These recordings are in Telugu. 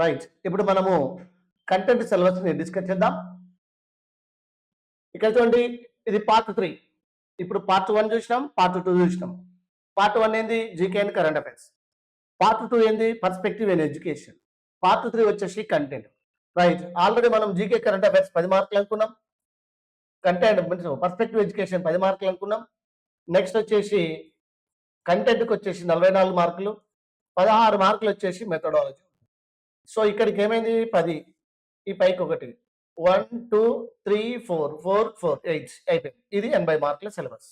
రైట్. ఇప్పుడు మనము కంటెంట్ సిలబస్ ని డిస్కస్ చేద్దాం. ఇక్కడ చూడండి, ఇది పార్ట్ 3. ఇప్పుడు పార్ట్ 1 చూసినాం, పార్ట్ 2 చూసినాం. పార్ట్ 1 ఏంది? GK and current affairs. Part 2 ఏంది? Perspective and education. పార్ట్ 3 వచ్చేసి కంటెంట్. రైట్. ఆల్రెడీ మనం జీకే కరెంట్ అఫైర్స్ 10 మార్కులు అనుకున్నాం. కంటెంట్ పర్స్పెక్టివ్ ఎడ్యుకేషన్ 10 మార్కులు అనుకున్నాం. నెక్స్ట్ వచ్చేసి కంటెంట్కి వచ్చేసి 44 మార్కులు, 16 మార్కులు వచ్చేసి మెథడాలజీ. సో ఇక్కడికి ఏమైంది? 10, ఈ పైకి ఒకటి, 1 2 3 4 4 4 8 అయిపోయింది. ఇది 80 మార్కుల సిలబస్.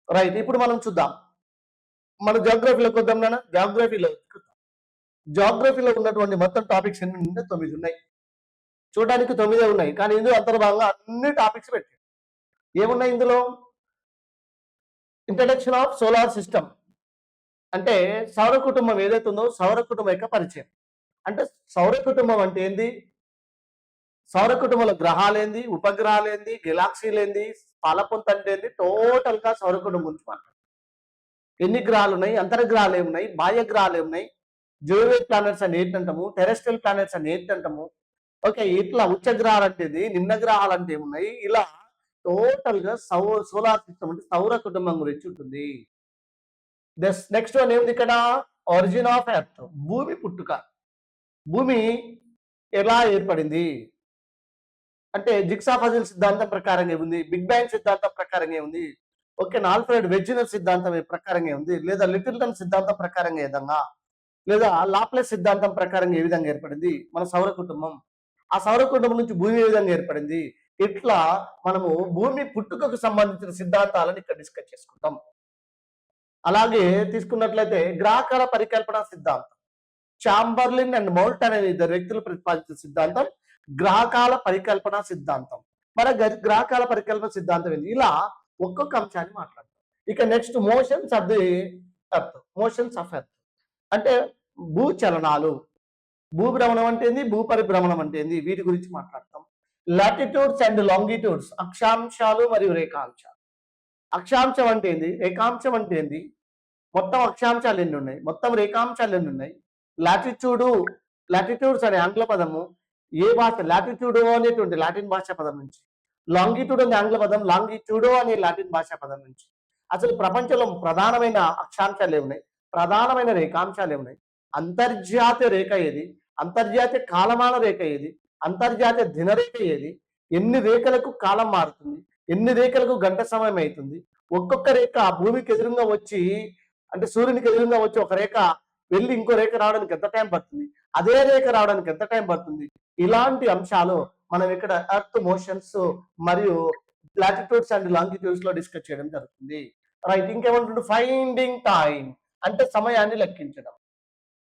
రైట్. ఇప్పుడు మనం చూద్దాం, మన జాగ్రఫీలోకి వద్దాం నాన్న. జాగ్రఫీలో ఉన్నటువంటి మొత్తం టాపిక్స్ ఎన్ని ఉన్నాయి? 9 ఉన్నాయి. చూడడానికి 9 ఉన్నాయి, కానీ ఇందులో అంతర్భాగంగా అన్ని టాపిక్స్ పెట్టారు. ఏమున్నాయి ఇందులో? ఇంట్రడక్షన్ ఆఫ్ సోలార్ సిస్టమ్, అంటే సౌర కుటుంబం ఏదైతే ఉందో సౌర కుటుంబం యొక్క పరిచయం. అంటే సౌర కుటుంబం అంటే ఏంది, సౌర కుటుంబంలో గ్రహాలేంది, ఉపగ్రహాలేంది, గెలాక్సీలేంది, పాలపొంత అంటే ఏంది, టోటల్ గా సౌర కుటుంబం గురించి మాట్లాడు. ఎన్ని గ్రహాలు ఉన్నాయి, అంతర్గ్రహాలు ఏమున్నాయి, బాహ్య గ్రహాలు ఏమున్నాయి, జోవే ప్లానెట్స్ అని ఏంటంటాము, టెరెస్ట్రియల్ ప్లానెట్స్ అని ఏంటంటాము, ఓకే, ఇట్లా ఉచ్చ గ్రహాలు అంటే నిమ్న గ్రహాలు అంటే ఏమున్నాయి, ఇలా టోటల్ గా సోలార్ సిస్టమ్ అంటే సౌర కుటుంబం గురించి ఉంటుంది. నెక్స్ట్ వన్ ఏమిటి ఇక్కడ? ఒరిజిన్ ఆఫ్ ఎర్త్, భూమి పుట్టుక. భూమి ఎలా ఏర్పడింది అంటే జిగ్సా పజిల్ సిద్ధాంతం ప్రకారంగా ఉంది, బిగ్ బ్యాంగ్ సిద్ధాంతం ప్రకారంగా ఉంది, ఓకే, ఆల్ఫ్రెడ్ వెజ్జినర్ సిద్ధాంతం ప్రకారంగా ఉంది, లేదా లిటిల్టన్ సిద్ధాంతం ప్రకారంగా ఏ విధంగా, లేదా లాప్లేస్ సిద్ధాంతం ప్రకారంగా ఏ విధంగా ఏర్పడింది మన సౌర కుటుంబం, ఆ సౌర కుటుంబం నుంచి భూమి ఏ విధంగా ఏర్పడింది, ఇట్లా మనము భూమి పుట్టుకకు సంబంధించిన సిద్ధాంతాలను ఇక్కడ డిస్కస్ చేసుకుంటాం. అలాగే తీసుకున్నట్లయితే గ్రాహకాల పరికల్పన సిద్ధాంతం, చాంబర్లిన్ అండ్ మౌల్టన్ అనే ఇద్దరు వ్యక్తులు ప్రతిపాదించిన సిద్ధాంతం గ్రాహకాల పరికల్పన సిద్ధాంతం. మన గ్రాహకాల పరికల్పన సిద్ధాంతం ఏంది? ఇలా ఒక్కొక్క అంశాన్ని మాట్లాడతాం. ఇక next motions off the earth, motions off earth అంటే భూచలనాలు, భూభ్రమణం అంటే ఏంది, భూపరిభ్రమణం అంటే ఏంది, వీటి గురించి మాట్లాడతాం. లాటిట్యూడ్స్ అండ్ లాంగిట్యూడ్స్, అక్షాంశాలు మరియు రేఖాంశాలు. అక్షాంశం అంటే ఏంది, రేఖాంశం అంటే ఏంది, మొత్తం అక్షాంశాలు ఎన్ని ఉన్నాయి, మొత్తం రేఖాంశాలు ఎన్ని ఉన్నాయి. లాటిట్యూడ్స్ అనే ఆంగ్ల పదము ఏ భాష, లాటిట్యూడో అనేటువంటి లాటిన్ భాషా పదం నుంచి, లాంగిట్యూడ్ అనే ఆంగ్ల పదం లాంగిట్యూడో అనే లాటిన్ భాషా పదం నుంచి. అసలు ప్రపంచంలో ప్రధానమైన అక్షాంశాలు ఏమున్నాయి, ప్రధానమైన రేఖాంశాలు ఏమున్నాయి, అంతర్జాతీయ రేఖ ఏది, అంతర్జాతీయ కాలమాన రేఖ ఏది, అంతర్జాతీయ దినరేఖ ఏది, ఎన్ని రేఖలకు కాలం మారుతుంది, ఎన్ని రేఖలకు గంట సమయం అవుతుంది, ఒక్కొక్క రేఖ భూమికి ఎదురుగా వచ్చి అంటే సూర్యునికి ఎదురుగా వచ్చి ఒక రేఖ వెళ్ళి ఇంకో రేఖ రావడానికి ఎంత టైం పడుతుంది, అదే రేఖ రావడానికి ఎంత టైం పడుతుంది, ఇలాంటి అంశాలు మనం ఇక్కడ ఎర్త్ మోషన్స్ మరియు లాటిట్యూడ్స్ అండ్ లాంగిట్యూడ్స్ లో డిస్కస్ చేయడం జరుగుతుంది. రైట్. ఇంకేమంటుంటే ఫైండింగ్ టైం అంటే సమయాన్ని లెక్కించడం.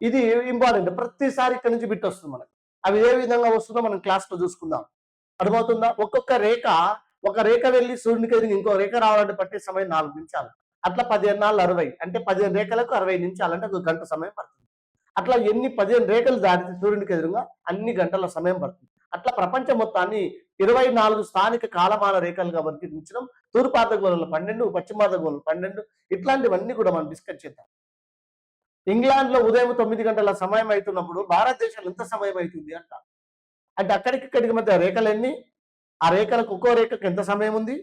ఇది ఇంపార్టెంట్, ప్రతిసారి ఇక్కడ నుంచి బిట్ వస్తుంది మనకు. అవి ఏ విధంగా వస్తుందో మనం క్లాస్ లో చూసుకుందాం. అర్థమవుతుందా? ఒక్కొక్క రేఖ, ఒక రేఖ వెళ్ళి సూర్యునికి ఎదురు ఇంకో రేఖ రావాలంటే పట్టే సమయం 4 నిమిషాలు. అట్లా 15 నాళ్ళు 60 అంటే 15 రేఖలకు 60 నిమిషాలు అంటే ఒక గంట సమయం పడుతుంది. అట్లా ఎన్ని 15 రేఖలు దాటితే సూర్యునికి ఎదురుగా అన్ని గంటల సమయం పడుతుంది. అట్లా ప్రపంచం మొత్తాన్ని 24 స్థానిక కాలమాన రేఖలుగా వర్గీకరించడం. తూర్పార్ధగోళంలో 12, పశ్చిమార్ధగోళంలో 12, ఇట్లాంటివన్నీ కూడా మనం డిస్కస్ చేద్దాం. ఇంగ్లాండ్ లో ఉదయం 9 గంటల సమయం అవుతున్నప్పుడు భారతదేశంలో ఎంత సమయం అవుతుంది అంట. అంటే అక్కడికి మధ్య రేఖలు ఎన్ని, ఆ రేఖలకు ఒక్కో రేఖకు ఎంత సమయం ఉంది,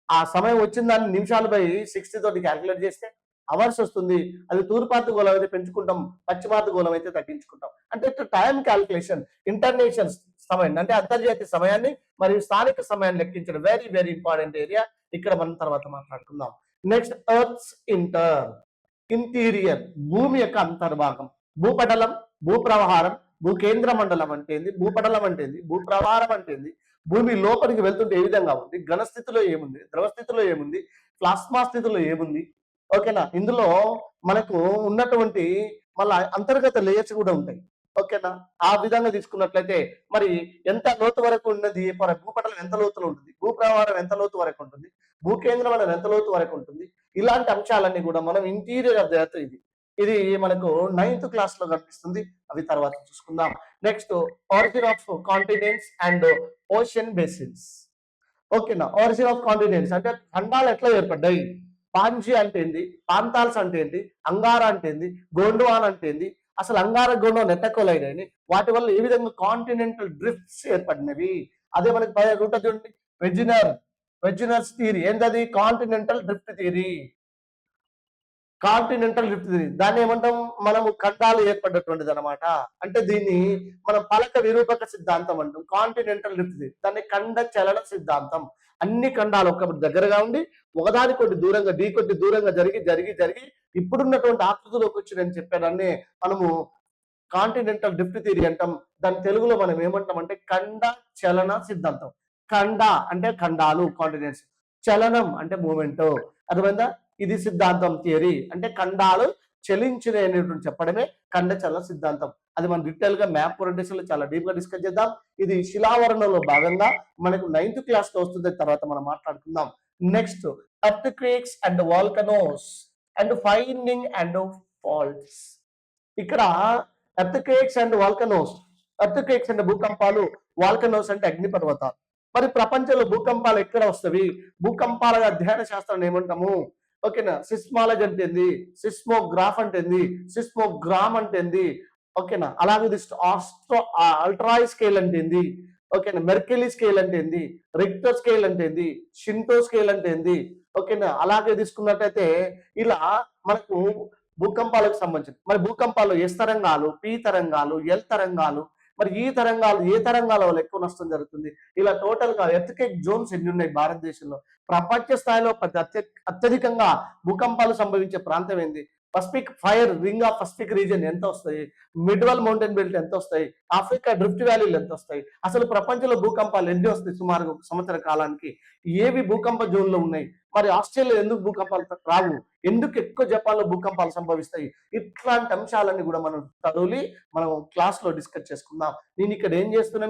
ఆ సమయం వచ్చిన దాన్ని నిమిషాలు బై 60 తోటి క్యాలిక్యులేట్ చేస్తే అవర్స్ వస్తుంది. అది తూర్పార్ధగోళం అయితే పెంచుకుంటాం, పశ్చిమార్ధగోళం అయితే తగ్గించుకుంటాం. అంటే టైం క్యాలిక్యులేషన్, ఇంటర్నేషనల్ సమయం అంటే అంతర్జాతీయ సమయాన్ని మరియు స్థానిక సమయాన్ని లెక్కించడం వెరీ వెరీ ఇంపార్టెంట్ ఏరియా. ఇక్కడ మనం తర్వాత మాట్లాడుకుందాం. నెక్స్ట్ ఎర్త్స్ ఇంటీరియర్, భూమి యొక్క అంతర్భాగం, భూపటలం, భూప్రవహారం, భూకేంద్ర మండలం అంటే ఏంది, భూపటలం అంటే ఏంది, భూప్రవహారం అంటే ఏంది, భూమి లోపలికి వెళ్తుంటే ఏ విధంగా ఉంది, ఘన స్థితిలో ఏముంది, ద్రవ స్థితిలో ఏముంది, ప్లాస్మా స్థితిలో ఏముంది, ఓకేనా. ఇందులో మనకు ఉన్నటువంటి మళ్ళా అంతర్గత లేయర్స్ కూడా ఉంటాయి, ఓకేనా. ఆ విధంగా తీసుకున్నట్లయితే మరి ఎంత లోతు వరకు ఉన్నది, భూపటలం ఎంత లోతులో ఉంటుంది, భూప్రవహారం ఎంత లోతు వరకు ఉంటుంది, భూకేంద్రం అనేది ఎంత లోతు వరకు ఉంటుంది, ఇలాంటి అంశాలన్నీ కూడా మనం ఇంటీరియర్ ఆఫ్ ది ఎర్త్ ఇది మనకు 9th క్లాస్ లో కనిపిస్తుంది. అవి తర్వాత చూసుకుందాం. Next origin of continents and ocean basins, ఓకేనా. ఆరిజిన్ ఆఫ్ కాంటినెంట్స్ అంటే ఖండాలు ఎట్లా ఏర్పడ్డాయి, పాంజి అంటే ఏంది, పాంతాల్స్ అంటే ఏంటి, అంగారా అంటే ఏంది, గోండువాన్ అంటే ఏంది, అసలు అంగారగోళం నెట్టకొలైడ్ అని వాటి వల్ల ఏ విధంగా కాంటినెంటల్ డ్రిఫ్ట్స్ ఏర్పడినవి. అదే మనకి రూట్ చూడండి, వెజినర్స్ థియరీ ఏంటది? Continental drift theory. Continental drift theory దాన్ని ఏమంటాం మనము? ఖండాలు ఏర్పడ్డటువంటిది అనమాట. అంటే దీన్ని మనం పలక విరూపక సిద్ధాంతం అంటాం. కాంటినెంటల్ డ్రిఫ్ట్ థియరీ దాన్ని ఖండ చలన సిద్ధాంతం. అన్ని ఖండాలు ఒక దగ్గరగా ఉండి ఒకదాని కొద్ది దూరంగా కొద్ది దూరంగా జరిగి జరిగి జరిగి ఇప్పుడున్నటువంటి ఆకృతిలోకి వచ్చిందని చెప్పారని మనము కాంటినెంటల్ డ్రిఫ్ట్ థియరీ అంటాం. దాని తెలుగులో మనం ఏమంటాం అంటే ఖండ చలన సిద్ధాంతం. ఖండ అంటే ఖండాలు కాంటినెంట్స్, చలనం అంటే మూమెంట్. అర్థమైందా? ఇది సిద్ధాంతం థియరీ అంటే ఖండాలు చలించినాయి అనేటువంటి చెప్పడమే ఖండ చలన సిద్ధాంతం. అది మనం డీటెయిల్ గా మ్యాప్ ఓరియంటేషన్ లో చాలా డీప్ గా డిస్కస్ చేద్దాం. ఇది శిలావరణంలో భాగంగా మనకు 9th క్లాస్ లో వస్తుంది, తర్వాత మనం మాట్లాడుకుందాం. Next, earthquakes and volcanoes and finding and faults. ఇక్కడ earthquakes and volcanoes, earthquakes అంటే భూకంపాలు, వాల్కనోస్ అంటే అగ్నిపర్వతాలు. మరి ప్రపంచంలో భూకంపాలు ఎక్కడ వస్తవి? భూకంపాల అధ్యయన శాస్త్రాన్ని ఏమంటాము? ఓకేనా? సిస్మాలజీ అంటే ఏంది, సిస్మోగ్రాఫ్ అంటే ఏంది, సిస్మోగ్రామ్ అంటే ఏంది, ఓకేనా? అలాగే అల్ట్రాయ్ స్కేల్ అంటే ఏంది, ఓకేనా? మెర్కెలీ స్కేల్ అంటే ఏంది, రిక్టర్ స్కేల్ అంటే ఏంది, షింటో స్కేల్ అంటే ఏంది, ఓకేనా? అలాగే తీసుకున్నట్టయితే ఇలా మనకు భూకంపాలకు సంబంధించి మరి భూకంపాలు ఎస్ తరంగాలు, పి తరంగాలు, ఎల్ తరంగాలు, మరి ఈ తరంగాలు ఏ తరంగాల వల్ల ఎక్కువ నష్టం జరుగుతుంది? ఇలా టోటల్ గా ఎర్త్క్వేక్ జోన్స్ ఎన్ని ఉన్నాయి భారతదేశంలో? ప్రపంచ స్థాయిలో అత్యధికంగా భూకంపాలు సంభవించే ప్రాంతం ఏంది? Pacific fire ring of Pacific region ఎంత వస్తాయి? మిడ్వల్ మౌంటైన్ బెల్ట్ ఎంత వస్తాయి? ఆఫ్రికా డ్రిఫ్ట్ వ్యాలీలు ఎంత వస్తాయి? అసలు ప్రపంచంలో భూకంపాలు ఎన్ని వస్తాయి సుమారు సంవత్సర కాలానికి? ఏవి భూకంప జోన్ లో ఉన్నాయి? మరి ఆస్ట్రేలియా ఎందుకు భూకంపాలు రావు? ఎందుకు ఎక్కువ జపాన్ లో భూకంపాలు సంభవిస్తాయి? ఇట్లాంటి అంశాలన్నీ కూడా మనం మనం క్లాస్ లో డిస్కస్ చేసుకుందాం. నేను ఇక్కడ ఏం చేస్తున్నా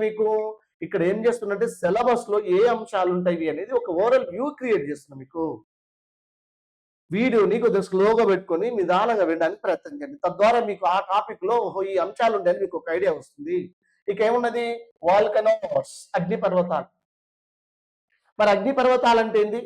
ఇక్కడ ఏం చేస్తున్నట్టే సిలబస్ లో ఏ అంశాలు ఉంటాయి అనేది ఒక ఓవరాల్ వ్యూ క్రియేట్ చేస్తున్నా. మీకు వీడియోని కొద్దిగా స్లోగా పెట్టుకొని నిదానంగా వినడానికి ప్రయత్నం చేయండి. తద్వారా మీకు ఆ టాపిక్ లో ఈ అంశాలు ఉంటాయని మీకు ఒక ఐడియా వస్తుంది. ఇక ఏమున్నది? వాల్కనోస్, అగ్నిపర్వతాలు. మరి అగ్నిపర్వతాలు అంటే ఏంది?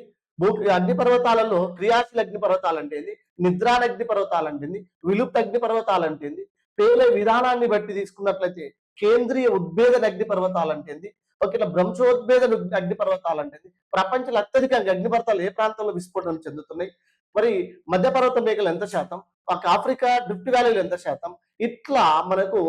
అగ్నిపర్వతాలలో క్రియాశీల అగ్నిపర్వతాలు అంటే ఏంది, నిద్రాణ అగ్నిపర్వతాలు అంటే ఏంది, విలుప్త అగ్నిపర్వతాలు అంటే ఏంది, పేలే విధానాన్ని బట్టి తీసుకున్నట్లయితే కేంద్రీయ ఉద్భేదన అగ్నిపర్వతాలు అంటే ఏంది, ఓకేనా? భ్రంశోద్భేదన అగ్నిపర్వతాలు అంటే ఏంది, ప్రపంచంలో అత్యధికంగా అగ్నిపర్వతాలు ఏ ప్రాంతంలో విస్ఫోటనం చెందుతున్నాయి, మరి మధ్యపర్వత మేఘలు ఎంత శాతం, ఒక ఆఫ్రికా డ్రిఫ్ట్ వ్యాలీలు ఎంత శాతం, ఇట్లా మనకు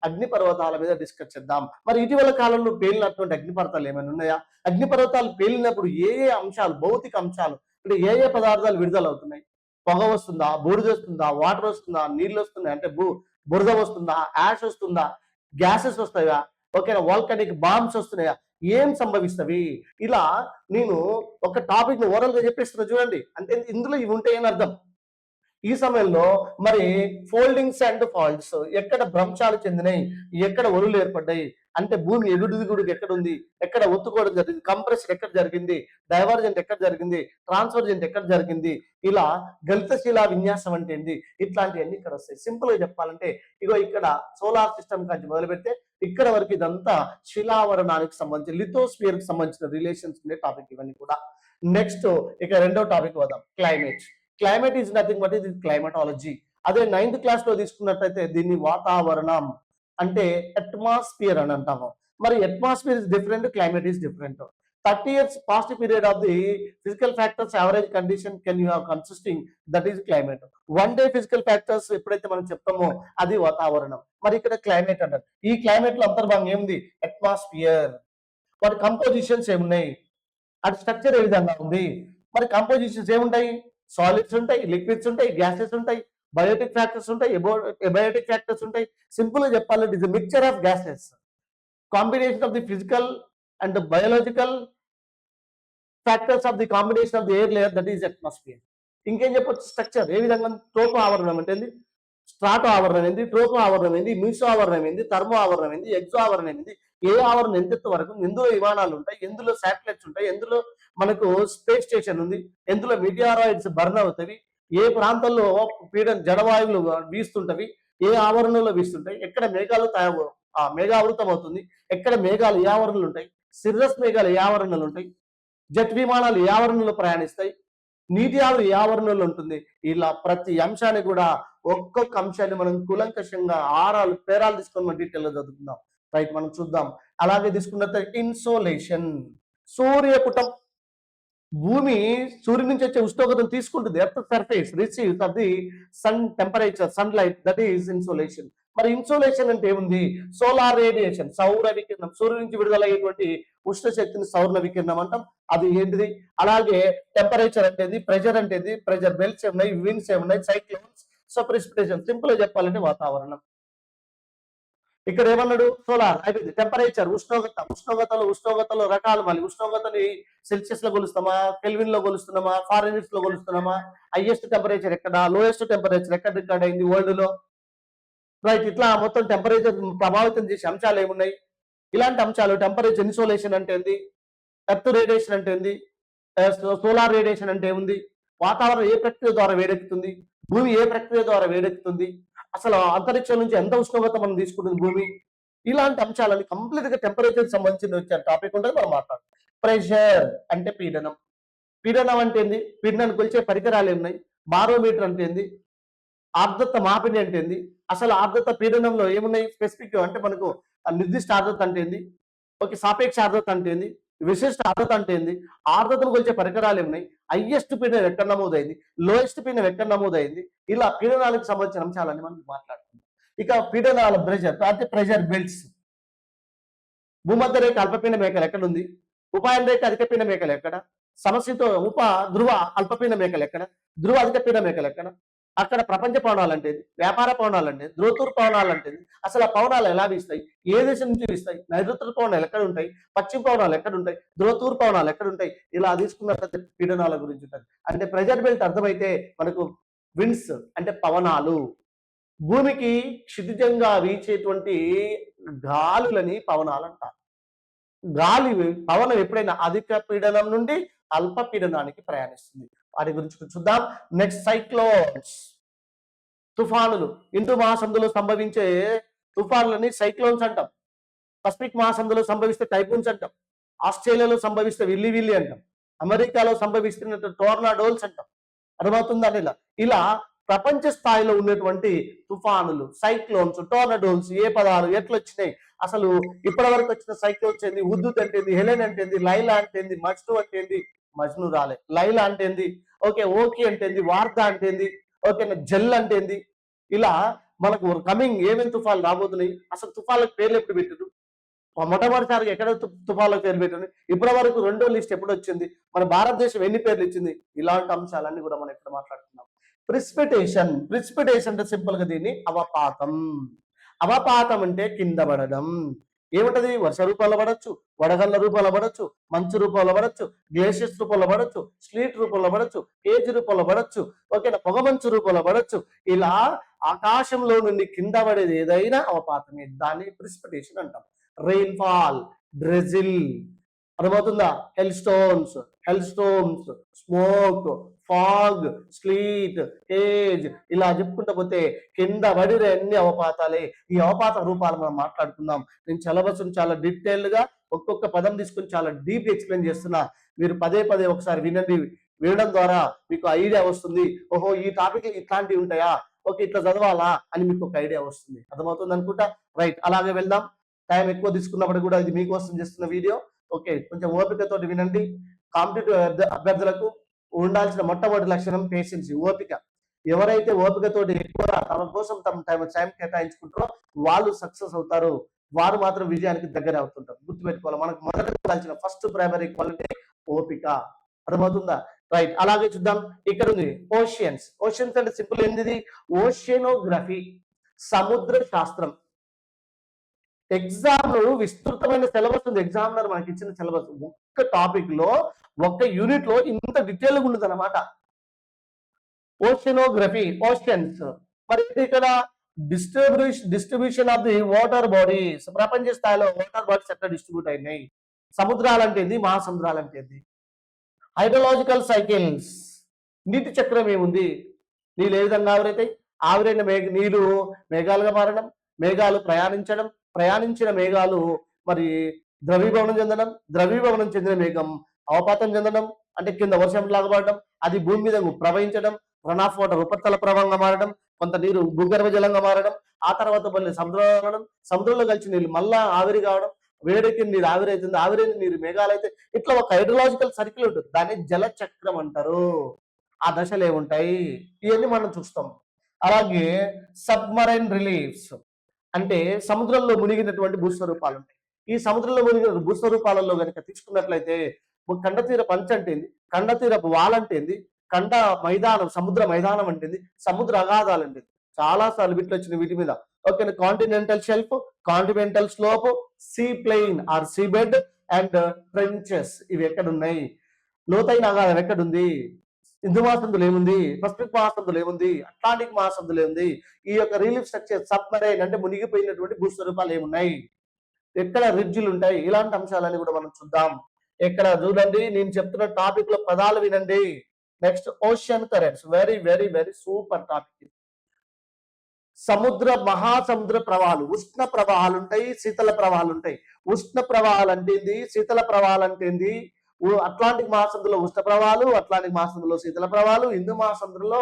అగ్నిపర్వతాల మీద డిస్కస్ చేద్దాం. మరి ఇటీవల కాలంలో పేలినటువంటి అగ్నిపర్వతాలు ఏమైనా ఉన్నాయా? అగ్నిపర్వతాలు పేలినప్పుడు ఏ ఏ అంశాలు, భౌతిక అంశాలు అంటే ఏ ఏ పదార్థాలు విడుదల అవుతున్నాయి? పొగ వస్తుందా, బూడిద వస్తుందా, వాటర్ వస్తుందా, నీళ్ళు వస్తున్నాయి అంటే బురద వస్తుందా, యాష్ వస్తుందా, గ్యాసెస్ వస్తాయా, ఓకేనా? వాల్కనిక్ బాంబ్స్ వస్తున్నాయా? ఏం సంభవిస్తవి? ఇలా నేను ఒక టాపిక్ ని ఓవరాల్ గా చెప్పేస్తున్నా చూడండి. అంటే ఇందులో ఇవి ఉంటాయని అర్థం. ఈ సమయంలో మరి ఫోల్డింగ్స్ అండ్ ఫాల్ట్స్, ఎక్కడ భ్రంశాలు చెందినాయి, ఎక్కడ ఒరులు ఏర్పడ్డాయి, అంటే భూమి ఎగుడు దిగుడుకు ఎక్కడ ఉంది, ఎక్కడ ఒత్తుకోవడం జరిగింది, కంప్రెషన్ ఎక్కడ జరిగింది, డైవర్జెంట్ ఎక్కడ జరిగింది, ట్రాన్స్వర్జెంట్ ఎక్కడ జరిగింది, ఇలా గలితశిలా విన్యాసం అంటే ఏంటి, ఇట్లాంటివన్నీ ఇక్కడ వస్తాయి. సింపుల్ గా చెప్పాలంటే ఇగో ఇక్కడ సోలార్ సిస్టమ్ నుంచి మొదలు పెడితే ఇక్కడ వరకు ఇదంతా శిలావరణానికి సంబంధించి లిథోస్ఫియర్ కి సంబంధించిన రిలేషన్స్ ఉండే టాపిక్ ఇవన్నీ కూడా. నెక్స్ట్ ఇక రెండో టాపిక్ వద్దాం, climate. Climate is nothing but ఇది క్లైమటాలజీ. అదే 9th క్లాస్ లో తీసుకున్నట్లయితే దీన్ని వాతావరణం అంటే అట్మాస్ఫియర్ అని అంటాము. మరి atmosphere is different, climate is different. 30 years past period of the physical factors average condition can you have consisting, that is climate. 1 day physical factors ఎప్పుడైతే మనం చెప్తామో అది వాతావరణం. మరి ఇక్కడ క్లైమేట్ అంటారు. ఈ క్లైమేట్ లో అంతర్భాగం ఏముంది? అట్మాస్ఫియర్. వాటి కంపోజిషన్స్ ఏమున్నాయి, అటు స్ట్రక్చర్ ఏ విధంగా ఉంది, మరి కంపోజిషన్స్ ఏముంటాయి? సాలిడ్స్ ఉంటాయి, లిక్విడ్స్ ఉంటాయి, గ్యాసెస్ ఉంటాయి, బయోటిక్ ఫ్యాక్టర్స్ ఉంటాయి, ఎబయోటిక్ ఫ్యాక్టర్స్ ఉంటాయి. సింపుల్ గా చెప్పాలంటే it is mixture of gases, combination of the physical and biological factors of the combination of the air layer, that is atmosphere. ఇంకేం చెప్పొచ్చు? స్ట్రక్చర్ ఏ విధంగా? ట్రోపో ఆవరణం అంటే ఏంది, స్ట్రాటో ఆవరణం ఏంది, ట్రోపో ఆవరణం ఏంది, మీసో ఆవరణం ఏంది, థర్మో ఆవరణం ఏంది, ఎగ్జో ఆవరణం ఏంది, ఏ ఆవరణ ఎంతెత్తు వరకు, ఎందులో విమానాలు ఉంటాయి, ఎందులో శాటిలైట్స్ ఉంటాయి, ఎందులో మనకు స్పేస్ స్టేషన్ ఉంది, ఎందులో మీటియారాయిడ్స్ బర్న్ అవుతాయి, ఏ ప్రాంతంలో పీడన జడవాయువులు వీస్తుంటవి, ఏ ఆవరణలో వీస్తుంటాయి, ఎక్కడ మేఘాలు మేఘావృతం అవుతుంది, ఎక్కడ మేఘాలు ఏ ఆవరణలు ఉంటాయి, సిర్రస్ మేఘాలు ఏ ఆవరణలు ఉంటాయి, జెట్ విమానాలు ఏ ఆవరణలో ప్రయాణిస్తాయి, నీటి ఆవిరి ఏ ఆవరణలో ఉంటుంది. ఇలా ప్రతి అంశాన్ని కూడా ఒక్కొక్క అంశాన్ని మనం కూలంకషంగా ఆరాలు పేరాలు తీసుకొని మనం డీటెయిల్ గా చదువుకుందాం. రైట్, మనం చూద్దాం. అలాగే తీసుకున్నట్లయితే ఇన్సోలేషన్, సూర్యపుటం. భూమి సూర్యుడి నుంచి వచ్చే ఉష్ణోగ్రతను తీసుకుంటుంది. Earth surface receives of the sun temperature, sunlight, that is insolation. మరి ఇన్సోలేషన్ అంటే ఏముంది? సోలార్ రేడియేషన్, సౌర వికిరణం. సూర్యుడి నుంచి విడుదలయ్యేటువంటి ఉష్ణ శక్తిని సౌర వికిరణం అంటాం. అది ఏంటిది? అలాగే టెంపరేచర్ అంటే ప్రెషర్ అంటే ప్రెషర్ బెల్ట్స్ ఏమున్నాయి, విండ్స్ ఏమున్నాయి, సైక్లోన్స్. సో ప్రెసిపిటేషన్ సింపుల్ గా చెప్పాలంటే వాతావరణం. ఇక్కడ ఏమన్నాడు? సోలార్ అయిపోయింది. టెంపరేచర్ ఉష్ణోగ్రత, ఉష్ణోగ్రతలో రకాలు. మళ్ళీ ఉష్ణోగ్రతని సెల్సియస్ లో కొలుస్తామా, కెల్విన్ లో కొలుస్తున్నామా, ఫారెన్హీట్ లో కొలుస్తున్నామా, హైయెస్ట్ టెంపరేచర్ ఎక్కడ, లోయెస్ట్ టెంపరేచర్ ఎక్కడ రికార్డ్ అయింది వరల్డ్ లో. రైట్, ఇట్లా మొత్తం టెంపరేచర్ ప్రభావితం చేసే అంశాలు ఏమున్నాయి? ఇలాంటి అంశాలు. టెంపరేచర్, ఇన్సోలేషన్ అంటే ఏంది, ఎర్త్ రేడియేషన్ అంటే ఏంది, సోలార్ రేడియేషన్ అంటే ఏముంది, వాతావరణం ఏ ప్రక్రియ ద్వారా వేడెక్కుతుంది, భూమి ఏ ప్రక్రియ ద్వారా వేడెక్కుతుంది, అసలు అంతరిక్షం నుంచి ఎంత ఉష్ణోగ్రత మనం తీసుకుంటుంది భూమి. ఇలాంటి అంశాలని కంప్లీట్ గా టెంపరేచర్ సంబంధించిన వచ్చే టాపిక్ ఉంటుంది, మనం మాట్లాడతాం. ప్రెషర్ అంటే పీడనం. పీడనం అంటే ఏంది? పీడనాన్ని కొలిచే పరికరాలు ఏమున్నాయి? బారోమీటర్ అంటే ఏంది? ఆర్ద్రత మాపిడి అంటే ఏంది? అసలు ఆర్ద్రత పీడనంలో ఏమున్నాయి స్పెసిఫిక్ అంటే మనకు నిర్దిష్ట ఆర్ద్రత అంటే ఏంది, ఓకే, సాపేక్ష ఆర్ద్రత అంటే ఏంది, విశిష్ట ఆర్ద్రత అంటే ఏంది, ఆర్ద్రతను కొలిచే పరికరాలు ఏమున్నాయి, హైయెస్ట్ పీడనం ఎక్కడ నమోదైంది, లోయెస్ట్ పీడనం ఎక్కడ నమోదైంది, ఇలా పీడనాలకు సంబంధించిన అంశాలన్నీ మనం మాట్లాడుతున్నాం. ఇక పీడనాల ప్రెషర్ అంటే ప్రెషర్ బెల్ట్స్. భూమధ్య రేఖ అల్పపీడన మేకలు ఎక్కడ ఉంది, ఉపాయన రేఖ అధిక పీడన మేకలు ఎక్కడ, సమస్యతో ధ్రువ అల్పపీడన మేకలు ఎక్కడ, ధ్రువ అధిక పీడన మేకలు ఎక్కడ, అక్కడ ప్రపంచ పవనాలు అంటే వ్యాపార పవనాలు అంటే ధ్రువతూర్ పవనాలు అంటే అసలు ఆ పవనాలు ఎలా వీస్తాయి, ఏ దేశం నుంచి వీస్తాయి, నైరుతి పవనాలు ఎక్కడ ఉంటాయి, పశ్చిమ పవనాలు ఎక్కడ ఉంటాయి, ధ్రువతూర్ పవనాలు ఎక్కడ ఉంటాయి, ఇలా తీసుకున్నట్లయితే పీడనాల గురించి ఉంటుంది. అంటే ప్రెజర్ బెల్ట్ అర్థమైతే మనకు విండ్స్ అంటే పవనాలు, భూమికి క్షితిజంగా వీచేటువంటి గాలులని పవనాలు అంటారు. గాలి పవనం ఎప్పుడైనా అధిక పీడనం నుండి అల్ప పీడనానికి ప్రయాణిస్తుంది. వాటి గురించి చూద్దాం. నెక్స్ట్, సైక్లోన్స్, తుఫానులు. హిందూ మహాసముద్రంలో సంభవించే తుఫానులని సైక్లోన్స్ అంటాం. పసిఫిక్ మహాసముద్రంలో సంభవిస్తే టైఫూన్స్ అంటాం. ఆస్ట్రేలియాలో సంభవిస్తే విల్లి విల్లి అంటాం. అమెరికాలో సంభవిస్తున్న టోర్నాడోల్స్ అంటాం. అర్థమవుతుందా? ఇలా ప్రపంచ స్థాయిలో ఉన్నటువంటి తుఫానులు, సైక్లోన్స్, టోర్నడోల్స్, ఏ పదాలు ఎట్లా వచ్చినాయి, అసలు ఇప్పటి వరకు వచ్చిన సైక్లోన్స్ ఏంది, ఉద్దుత్ అంటే ఏంది, హెలెన్ అంటే ఏంది, లైలా అంటే ఏంది, మజ్ను అంటే ఏంది, మజ్ను రాలే, లైలా అంటే ఏంది, ఓకే, ఓకే అంటే ఏంది, వార్త అంటే ఏంది, ఓకే, జెల్ అంటే ఏంది, ఇలా మనకు కమింగ్ ఏమేమి తుఫాలు రాబోతున్నాయి, అసలు తుఫాలకు పేర్లు ఎప్పుడు పెట్టారు, మొట్టమొదటిసారిగా ఎక్కడ తుఫాలకు పేర్లు పెట్టారు, ఇప్పటి వరకు రెండో లిస్ట్ ఎప్పుడు వచ్చింది, మన భారతదేశం ఎన్ని పేర్లు ఇచ్చింది, ఇలాంటి అంశాలన్నీ కూడా మనం ఇక్కడ మాట్లాడుతున్నాం. ప్రిసిపిటేషన్ అంటే సింపుల్ గా దీన్ని అవపాతం. అవపాతం అంటే కింద పడడం. ఏముంటది? వర్ష రూపంలో పడవచ్చు, వడగళ్ళ రూపంలో పడవచ్చు, మంచు రూపంలో పడవచ్చు, గ్లేషియర్స్ రూపంలో పడవచ్చు, స్లీట్ రూపంలో పడవచ్చు, ఏజ్ రూపంలో పడవచ్చు, ఓకేనా, పొగమంచు రూపంలో పడవచ్చు. ఇలా ఆకాశంలో నుండి కింద పడేది ఏదైనా అవపాతమే. దాన్ని ప్రిసిపిటేషన్ అంటాం. రెయిన్ఫాల్, డ్రెజిల్, అర్థమవుతుందా? Hail stones, smoke, fog, sleet, haze, ఇలా చెప్పుకుంటూ పోతే కింద పడిన అన్ని అవపాతాలే. ఈ అవపాత రూపాలు మనం మాట్లాడుకుందాం. నేను సిలబస్ను చాలా డీటెయిల్ గా ఒక్కొక్క పదం తీసుకుని చాలా డీప్ ఎక్స్ప్లెయిన్ చేస్తున్నా. మీరు పదే పదే ఒకసారి వినండి. వినడం ద్వారా మీకు ఐడియా వస్తుంది. ఓహో, ఈ టాపిక్ ఇట్లాంటివి ఉంటాయా, ఓకే, ఇట్లా చదవాలా అని మీకు ఒక ఐడియా వస్తుంది. అర్థమవుతుంది అనుకుంటా. రైట్, అలాగే వెళ్దాం. టైం ఎక్కువ తీసుకున్నప్పుడు కూడా ఇది మీకోసం చేస్తున్న వీడియో. ఓకే, కొంచెం ఓపికతోటి వినండి. కాంపిటేటివ్ అభ్యర్థులకు ఉండాల్సిన మొట్టమొదటి లక్షణం పేషెన్సీ, ఓపిక. ఎవరైతే ఓపికతోటి ఎక్కువ తమ కోసం టైం కేటాయించుకుంటారో వాళ్ళు సక్సెస్ అవుతారు. వారు మాత్రం విజయానికి దగ్గర అవుతుంటారు. గుర్తుపెట్టుకోవాలి, మనకు మొదట ఉండాల్సిన ఫస్ట్ ప్రైమరీ క్వాలిటీ ఓపిక. అర్థమవుతుందా? రైట్, అలాగే చూద్దాం. ఇక్కడ ఉంది ఓషియన్స్. అంటే సింపుల్ ఏంటిది? ఓషియనోగ్రఫీ, సముద్ర శాస్త్రం. ఎగ్జామ్ విస్తృతమైన సిలబస్ ఉంది. ఎగ్జామినర్ మనకి ఇచ్చిన సిలబస్ ఒక్క టాపిక్ లో, ఒక్క యూనిట్ లో ఇంత డీటెయిల్ గా ఉండదు అనమాట. ఓషియనోగ్రఫీ, ఓషియన్స్. మరి ఇక్కడ distribution of the water bodies. ప్రపంచ స్థాయిలో వాటర్ బాడీస్ ఎట్లా డిస్ట్రిబ్యూట్ అయినాయి, సముద్రాలు అంటే ఏంది, మహాసముద్రాలు అంటే ఏంది, హైడ్రోలాజికల్ సైకిల్స్, నీటి చక్రం ఏముంది, నీళ్ళు ఏ విధంగా ఆవిరైతాయి, ఆవిరైన నీరు మేఘాలుగా మారడం, మేఘాలు ప్రయాణించిన మేఘాలు మరి ద్రవీభవనం చెందిన మేఘం అవపాతం చెందడం, అంటే కింద వర్షం లాగా పడడం, అది భూమి మీద ప్రవహించడం, రన్ ఆఫ్ వాటర్ ఉపరితల ప్రవాహంగా మారడం, కొంత నీరు భూగర్భ జలంగా మారడం, ఆ తర్వాత మళ్ళీ సముద్రంలో కలవడం, సముద్రంలో కలిసి నీళ్ళు మళ్ళా ఆవిరి కావడం, వేడెక్కిన నీరు ఆవిరి అవుతుంది, ఆవిరైన నీరు మేఘాలు అయితే, ఇట్లా ఒక హైడ్రలాజికల్ సర్కిల్ ఉంటుంది. దాన్ని జల చక్రం అంటారు. ఆ దశలు ఏముంటాయి ఇవన్నీ మనం చూస్తాం. అలాగే సబ్మరైన్ రిలీఫ్స్ అంటే సముద్రంలో మునిగినటువంటి భూస్వరూపాలు ఉంటాయి. ఈ సముద్రంలో మునిగిన భూస్వరూపాలలో కనుక తీసుకున్నట్లయితే ఖండతీర పంచ్ అంటే ఏంది, ఖండతీరపు వాల్ అంటే ఏంది, ఖండ మైదానం సముద్ర మైదానం అంటే ఏంది, సముద్ర అగాధాలు అంటే చాలా సార్లు బిట్లు వచ్చిన వీటి మీద. Okay, continental shelf, continental slope, sea plain or sea bed and trenches ఇవి ఎక్కడ ఉన్నాయి, లోతైన అగాధం ఎక్కడుంది, హిందూ మహాసముద్రంలో ఏముంది, పసిఫిక్ మహాసముద్రంలో ఏముంది, అట్లాంటిక్ మహాసముద్రంలో ఏముంది, ఈ యొక్క రిలీఫ్ స్ట్రక్చర్ సబ్మరైన్ అంటే మునిగిపోయినటువంటి భూస్వరూపాలు ఏమున్నాయి, ఎక్కడ రిడ్జిలు ఉంటాయి, ఇలాంటి అంశాలన్నీ కూడా మనం చూద్దాం. ఎక్కడ చూడండి, నేను చెప్తున్న టాపిక్ లో పదాలు వినండి. Next ocean currents, very very very super topic. మహాసముద్ర ప్రవాహాలు, ఉష్ణ ప్రవాహాలు ఉంటాయి, శీతల ప్రవాహాలు ఉంటాయి. ఉష్ణ ప్రవాహాలు అంటే ఏంది, శీతల ప్రవాహాలు అంటే ఏంది, అట్లాంటిక్ మహాసముద్రంలో ఉష్ణ ప్రవాహాలు, అట్లాంటిక్ మహాసముద్రంలో శీతల ప్రవాహాలు, హిందూ మహాసముద్రంలో,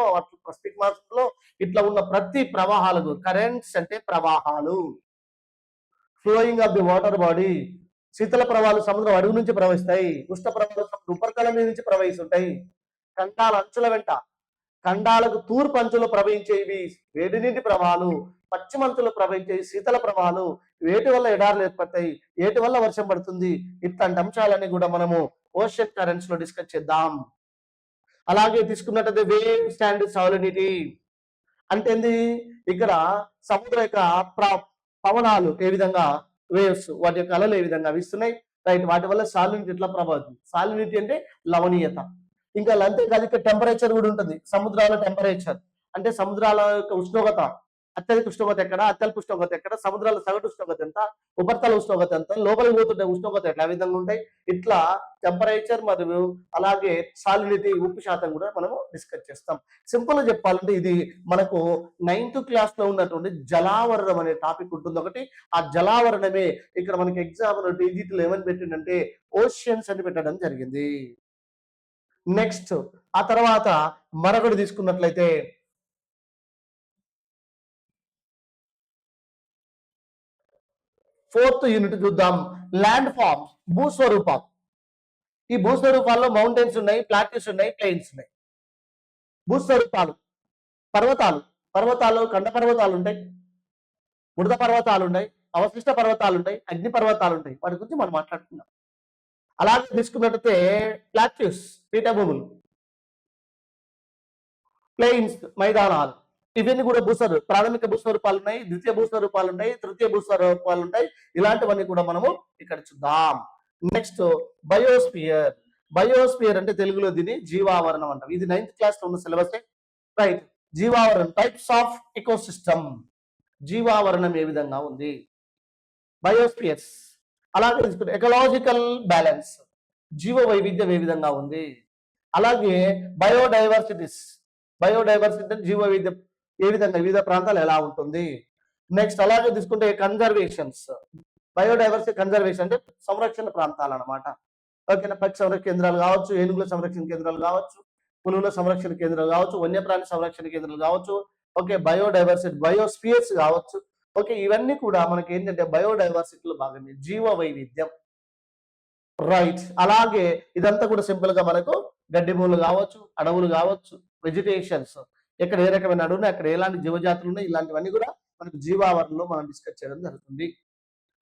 పసిఫిక్ మహాసముద్రంలో ఇట్లా ఉన్న ప్రతి ప్రవాహాలకు కరెంట్స్ అంటే ప్రవాహాలు. Flowing of the water body, శీతల ప్రవాహాలు సముద్రం అడుగు నుంచి ప్రవహిస్తాయి, ఉష్ణ ప్రవాహాలు ఉపరితలం మీద నుంచి ప్రవహిస్తుంటాయి. ఖండాల అంచుల వెంట, ఖండాలకు తూర్పు అంచులో ప్రవహించేవి వేడి నీటి ప్రవాహాలు, పశ్చిమ అంచులో ప్రవహించేవి శీతల ప్రవాహాలు, వేటి వల్ల ఎడారులు ఏర్పడతాయి, ఏటి వల్ల వర్షం పడుతుంది, ఇట్లాంటి అంశాలన్నీ కూడా మనము ఓషన్ కరెంట్స్ లో డిస్కస్ చేద్దాం. అలాగే తీసుకున్నట్టయితే వేవ్ స్టాండ్ సాలినిటీ అంటే ఏంది, ఇక్కడ సముద్ర యొక్క పవనాలు ఏ విధంగా, వేవ్స్ వాటి యొక్క అలలు ఏ విధంగా వీస్తున్నాయి, రైట్, వాటి వల్ల సాలినిటీ ఎట్లా ప్రభావితం. సాలినిటీ అంటే లవణీయత. ఇంకా అంతేకాదు ఇక్కడ టెంపరేచర్ కూడా ఉంటుంది. సముద్రాల టెంపరేచర్ అంటే సముద్రాల యొక్క ఉష్ణోగ్రత, అత్యధిక ఉష్ణోగ్రత ఎక్కడ, అత్యల్ప ఉష్ణోగ్రత ఎక్కడ, సముద్రాల సగటు ఉష్ణోగ్రత ఎంత, ఉపరితల ఉష్ణోగ్రత ఎంత, లోపలికి పోతుంటే ఉష్ణోగ్రత ఎట్లా విధంగా ఉంటాయి, ఇట్లా టెంపరేచర్ మరియు అలాగే సాలినిటీ ఉప్పు శాతం కూడా మనము డిస్కస్ చేస్తాం. సింపుల్ గా చెప్పాలంటే ఇది మనకు 9th క్లాస్ లో ఉన్నటువంటి జలావరణం అనే టాపిక్ ఉంటుంది ఒకటి. ఆ జలావరణమే ఇక్కడ మనకి ఎగ్జామ్ టీజీటీలో ఏమని పెట్టిందంటే ఓషియన్స్ అని పెట్టడం జరిగింది. నెక్స్ట్ ఆ తర్వాత మరొకటి తీసుకున్నట్లయితే 4th యూనిట్ చూద్దాం. ల్యాండ్ ఫార్మ్స్, భూస్వరూపాలు. ఈ భూస్వరూపాల్లో మౌంటైన్స్ ఉన్నాయి, ప్లాట్యూస్ ఉన్నాయి, ప్లెయిన్స్ ఉన్నాయి. భూస్వరూపాలు పర్వతాలు కండ పర్వతాలు ఉంటాయి, మృత పర్వతాలు ఉన్నాయి, అవశిష్ట పర్వతాలు ఉంటాయి, అగ్ని పర్వతాలు ఉంటాయి. వాటి గురించి మనం మాట్లాడుతున్నాం. అలాగే తీసుకున్నట్టయితే ప్లాట్యూస్ పీఠభూములు, ప్లెయిన్స్ మైదానాలు, ఇవన్నీ కూడా ప్రాథమిక భూస్వరూపాలు ఉన్నాయి, ద్వితీయ భూస్వరూపాలు ఉన్నాయి, తృతీయ భూస్వరూపాలు ఉంటాయి. ఇలాంటివన్నీ కూడా మనము ఇక్కడ చూద్దాం. నెక్స్ట్ బయోస్పియర్ అంటే తెలుగులో దీన్ని జీవావరణం అంటాం. ఇది 9th క్లాస్ లో ఉన్న సిలబస్, రైట్. జీవావరణం, టైప్స్ ఆఫ్ ఎకోసిస్టమ్, జీవావరణం ఏ విధంగా ఉంది, బయోస్పియర్స్. అలాగే ఎకలాజికల్ బ్యాలెన్స్, జీవ వైవిధ్యం ఏ విధంగా ఉంది. అలాగే బయోడైవర్సిటీ జీవ వైవిధ్యం ఏ విధంగా వివిధ ప్రాంతాలు ఎలా ఉంటుంది. నెక్స్ట్ అలాగే తీసుకుంటే కన్జర్వేషన్స్, బయోడైవర్సిటీ కన్జర్వేషన్ అంటే సంరక్షణ ప్రాంతాలు అనమాట. ఓకేనా, పక్షి సంరక్షణ కేంద్రాలు కావచ్చు, ఏనుగుల సంరక్షణ కేంద్రాలు కావచ్చు, పులుల సంరక్షణ కేంద్రాలు కావచ్చు, వన్యప్రాణి సంరక్షణ కేంద్రాలు కావచ్చు. ఓకే, బయోడైవర్సిటీ బయోస్పియర్స్ కావచ్చు. ఓకే, ఇవన్నీ కూడా మనకి ఏంటంటే బయోడైవర్సిటీలో భాగమే, జీవ వైవిధ్యం, రైట్. అలాగే ఇదంతా కూడా సింపుల్ గా మనకు గడ్డి భూములు కావచ్చు, అడవులు కావచ్చు, వెజిటేషన్స్, ఎక్కడ ఏ రకమైన అడవులు, అక్కడ ఎలాంటి జీవజాతులు ఉన్నాయి, ఇలాంటివన్నీ కూడా మనకు జీవావరణలో మనం డిస్కస్ చేయడం జరుగుతుంది.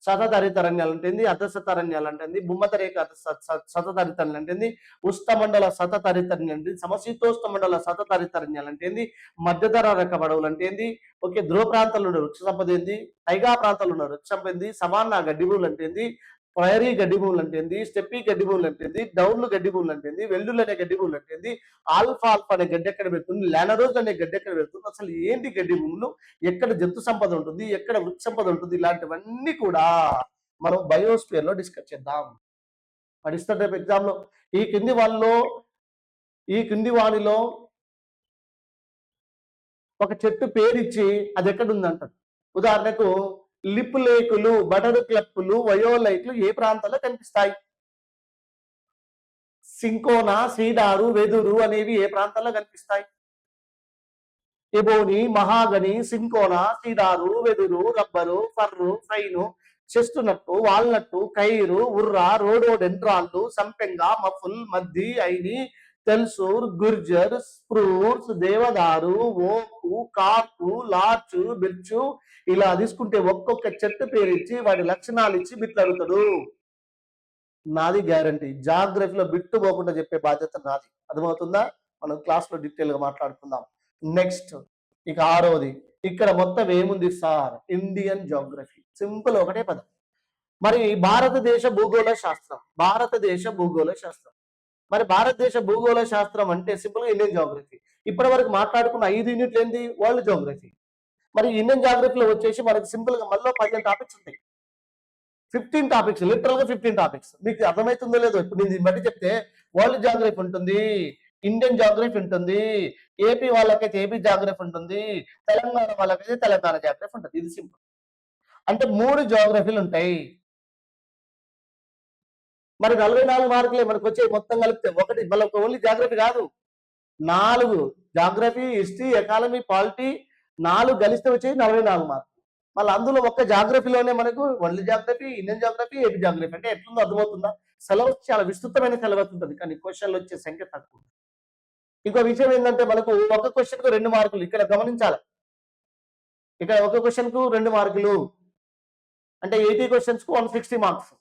సతతరిత అరణ్యాలు అంటేంది, అధసత అరణ్యాలు అంటేంది, భూమతరేఖ సతతరిత అంటేంది, ఉష్ణమండల సతతరితరణ్యాలు, సమశీతోష్ణ మండల సతతరితరణ్యాలు అంటేంది, మధ్యధర రకం అడవులు అంటేంది, ఓకే, ధ్రువ ప్రాంతాల్లో ఉన్న వృక్ష సంపద ఏంది, టైగా ప్రాంతాల్లో ఉన్న వృక్ష సంపద ఏంది, సవాన్నా గడ్డి భూములు అంటేంది, ప్రైరీ గడ్డి భూములు అంటేంది, స్టెప్పీ గడ్డి భూములు అంటేంది, డౌన్లు గడ్డి భూములు అంటేంది, వెల్లుల్లి అనే గడ్డి భూములు అంటేంది, ఆల్ఫా అనే గడ్డి ఎక్కడ పెడుతుంది, లానరోజ్ అనే గడ్డి ఎక్కడ పెడుతుంది, అసలు ఏంటి గడ్డి భూములు, ఎక్కడ జంతు సంపద ఉంటుంది, ఎక్కడ వృక్ష సంపద ఉంటుంది, ఇలాంటివన్నీ కూడా మనం బయోస్పియర్ లో డిస్కస్ చేద్దాం. పడిస్తారు రేపు ఎగ్జామ్ లో. ఈ కింది వాణిలో ఒక చెట్టు పేరిచ్చి అది ఎక్కడ ఉందంటారు. ఉదాహరణకు లిప్ లేకులు, బటర్ క్లప్పులు, వయోలైట్లు ఏ ప్రాంతాల్లో కనిపిస్తాయి, సింకోనా, సీడారు, వెదురు అనేవి ఏ ప్రాంతాల్లో కనిపిస్తాయి? ఎబోని, మహాగని, సింకోనా, సీడారు, వెదురు, రబ్బరు, ఫర్రు, ఫైను, చెస్టునట్టు, వాల్నట్టు, కైరు, ఉర్రా, రోడోడెండ్రాన్లు, సంపెంగ, మఫుల్, మద్ది, ఐని, తెల్సూర్, గుర్జర్, స్ప్రూర్స్, దేవదారు, ఓకు, కాకు, లార్చు, బిర్చు, ఇలా తీసుకుంటే ఒక్కొక్క చెట్టు పేరు ఇచ్చి వాటి లక్షణాలు ఇచ్చి బిట్లు అడుగుతాడు. నాది గ్యారంటీ. జాగ్రఫీలో బిట్టు పోకుండా చెప్పే బాధ్యత నాది. అర్థమవుతుందా? మనం క్లాస్లో డీటెయిల్ గా మాట్లాడుకుందాం. నెక్స్ట్ ఇక 6వది. ఇక్కడ మొత్తం ఏముంది సార్? Indian geography. సింపుల్, ఒకటే పదం. మరి భారతదేశ భూగోళ శాస్త్రం. భారతదేశ భూగోళ శాస్త్రం. మరి భారతదేశ భూగోళ శాస్త్రం అంటే సింపుల్ గా ఇండియన్ జాగ్రఫీ. ఇప్పటి వరకు మాట్లాడుకున్న 5 యూనిట్లు ఏంది? World geography. మరి ఇండియన్ జాగ్రఫీలో వచ్చేసి మనకి సింపుల్ గా మళ్ళీ 15 టాపిక్స్ ఉంటాయి. 15 టాపిక్స్, లిటరల్ గా 15 టాపిక్స్. మీకు అర్థమవుతుందో లేదో ఇప్పుడు నేను దీన్ని బట్టి చెప్తే, వరల్డ్ జాగ్రఫీ ఉంటుంది, ఇండియన్ జాగ్రఫీ ఉంటుంది, ఏపీ వాళ్ళకైతే ఏపీ జాగ్రఫీ ఉంటుంది, తెలంగాణ వాళ్ళకైతే తెలంగాణ జాగ్రఫీ ఉంటుంది. ఇది సింపుల్. అంటే 3 జాగ్రఫీలు ఉంటాయి. మరి 44 మార్కులే మనకు వచ్చే మొత్తం కలిపితే. ఒకటి మళ్ళీ ఓన్లీ జాగ్రఫీ కాదు, 4 జాగ్రఫీ, హిస్టరీ, ఎకానమీ, పాలిటీ 4 కలిస్తే వచ్చేది 44 మార్కులు. మళ్ళీ అందులో ఒక్క జాగ్రఫీలోనే మనకు world geography, Indian geography, AP geography. అంటే ఎట్లుందో అర్థమవుతుందా? సిలబస్ చాలా విస్తృతమైన సిలబస్ ఉంటుంది, కానీ క్వశ్చన్లు వచ్చే సంఖ్య తక్కువ. ఇంకో విషయం ఏంటంటే మనకు ఒక క్వశ్చన్ కు 2 మార్కులు. ఇక్కడ గమనించాలి, ఇక్కడ ఒక క్వశ్చన్ కు 2 మార్కులు అంటే 80 క్వశ్చన్స్ కు 160 మార్క్స్.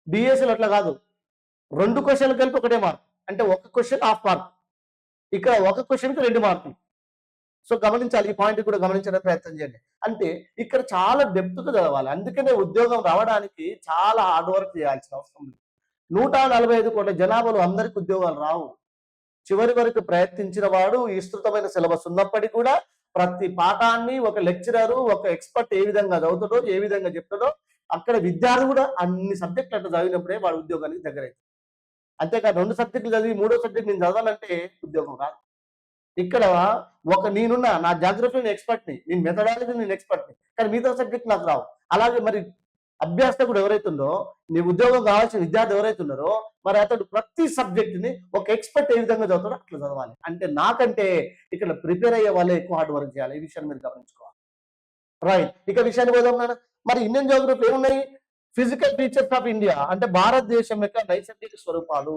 డిఎస్ఎల్ అట్లా కాదు, 2 క్వశ్చన్లు కలిపి ఒకటే మార్క్. అంటే ఒక క్వశ్చన్ హాఫ్ మార్క్, ఇక్కడ ఒక క్వశ్చన్ కు 2 మార్కులు. సో గమనించాలి, ఈ పాయింట్ కూడా గమనించడానికి ప్రయత్నం చేయండి. అంటే ఇక్కడ చాలా డెప్త్ గా చదవాలి. అందుకనే ఉద్యోగం రావడానికి చాలా హార్డ్ వర్క్ చేయాల్సిన అవసరం ఉంది. 145 కోట్ల జనాభాలో అందరికి ఉద్యోగాలు రావు. చివరి వరకు ప్రయత్నించిన వాడు విస్తృతమైన సిలబస్ ఉన్నప్పటికీ కూడా ప్రతి పాఠాన్ని ఒక లెక్చరరు, ఒక ఎక్స్పర్ట్ ఏ విధంగా చదువుతాడో, ఏ విధంగా చెప్తాడో, అక్కడ విద్యార్థి కూడా అన్ని సబ్జెక్టులు అట్లా చదివినప్పుడే వాడు ఉద్యోగానికి దగ్గర అవుతుంది. అంతేకాదు 2 సబ్జెక్టులు చదివి 3వ సబ్జెక్ట్ నేను చదవాలంటే ఉద్యోగం రాదు. ఇక్కడ నేనున్న నా జాగ్రఫీ ఎక్స్పర్ట్ని, నేను మెథడాలజీ నేను ఎక్స్పర్ట్ని, కానీ మిగతా సబ్జెక్ట్ నాకు రావు. అలాగే మరి అభ్యాసకుడు ఎవరైతుందో, నీ ఉద్యోగం కావాల్సిన విద్యార్థి ఎవరైతున్నారో, మరి అతడు ప్రతి సబ్జెక్ట్ ని ఒక ఎక్స్పర్ట్ ఏ విధంగా చదువుతాడో అట్లా చదవాలి. అంటే నాకంటే ఇక్కడ ప్రిపేర్ అయ్యే వాళ్ళే ఎక్కువ హార్డ్ వర్క్ చేయాలి. ఈ విషయాన్ని మీరు గమనించుకోవాలి. రైట్, ఇక విషయాన్ని పోదాం నాన్న. మరి ఇండియన్ జాగ్రఫీ ఏమున్నాయి? ఫిజికల్ ఫీచర్స్ ఆఫ్ ఇండియా అంటే భారతదేశం యొక్క నైసర్గిక స్వరూపాలు.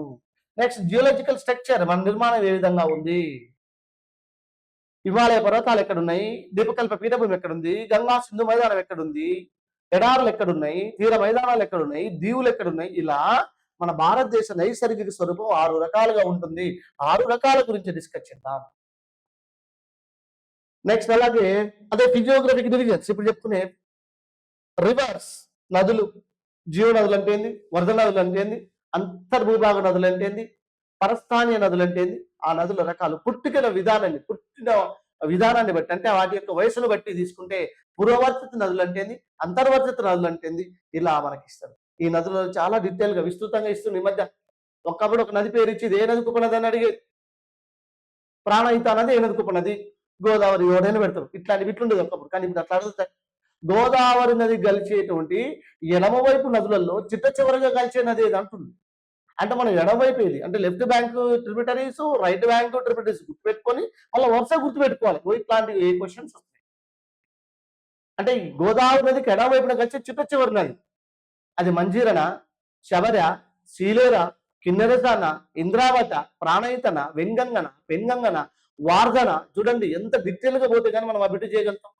నెక్స్ట్ జియోలాజికల్ స్ట్రక్చర్, మన నిర్మాణం ఏ విధంగా ఉంది, హిమాలయ పర్వతాలు ఎక్కడున్నాయి, దీపకల్ప పీఠభూమి ఎక్కడుంది, గంగా సింధు మైదానం ఎక్కడుంది, ఎడారులు ఎక్కడున్నాయి, తీర మైదానాలు ఎక్కడున్నాయి, దీవులు ఎక్కడున్నాయి. ఇలా మన భారతదేశ నైసర్గిక స్వరూపం 6 రకాలుగా ఉంటుంది. 6 రకాల గురించి డిస్కస్ చేద్దాం. నెక్స్ట్ అలాగే అదే ఫిజియోగ్రఫిక్ డివిజన్స్ ఇప్పుడు చెప్పుకునే రివర్స్, నదులు, జీవ నదులు అంటే ఏంది, వరద నదులు అంటే ఏంది, అంతర్భూభాగ నదులు అంటే ఏంది, పరస్థానీయ నదులు అంటే ఏంది, ఆ నదుల రకాలు, పుట్టిన విధానాన్ని బట్టి అంటే వాటి యొక్క వయసును బట్టి తీసుకుంటే పూర్వవర్తిత నదులు అంటే ఏంది, అంతర్వర్తిత నదులు అంటే ఏంది, ఇలా మనకి ఇస్తారు. ఈ నదులు చాలా డీటెయిల్ గా విస్తృతంగా ఇస్తుంది. ఈ మధ్య ఒకప్పుడు ఒక నది పేరు ఇచ్చి ఏ నదికి ఉపనది అని అడిగేది. ప్రాణహిత నది ఏ నదికి ఉపనది, గోదావరి ఎవడైనా పెడతారు. ఇట్లాంటివి ఇట్లుండేది ఒకప్పుడు, కానీ ఇప్పుడు అట్లా అడుగుతాయి. గోదావరి నది కలిసేటువంటి ఎడమ వైపు నదులలో చిట్ట చివరిగా కలిసే నది ఏది అంటుంది. అంటే మనం ఎడమవైపు ఏది అంటే left bank tributaries, right bank tributaries గుర్తుపెట్టుకొని మళ్ళీ వరుస గుర్తుపెట్టుకోవాలి. ఇట్లాంటి ఏ క్వశ్చన్స్ వస్తాయి. అంటే ఈ గోదావరి నదికి ఎడమవైపున కలిసి చిట్ట చివరి నది అది మంజీరన, శబర, శీలేర, కిన్నెరసాన, ఇంద్రావత, ప్రాణహితన, వెంగంగన, పెన్గంగన, వార్ధన. చూడండి ఎంత డీటెయిల్ గా పోతే కానీ మనం అభివృద్ధి చేయగలుగుతాం.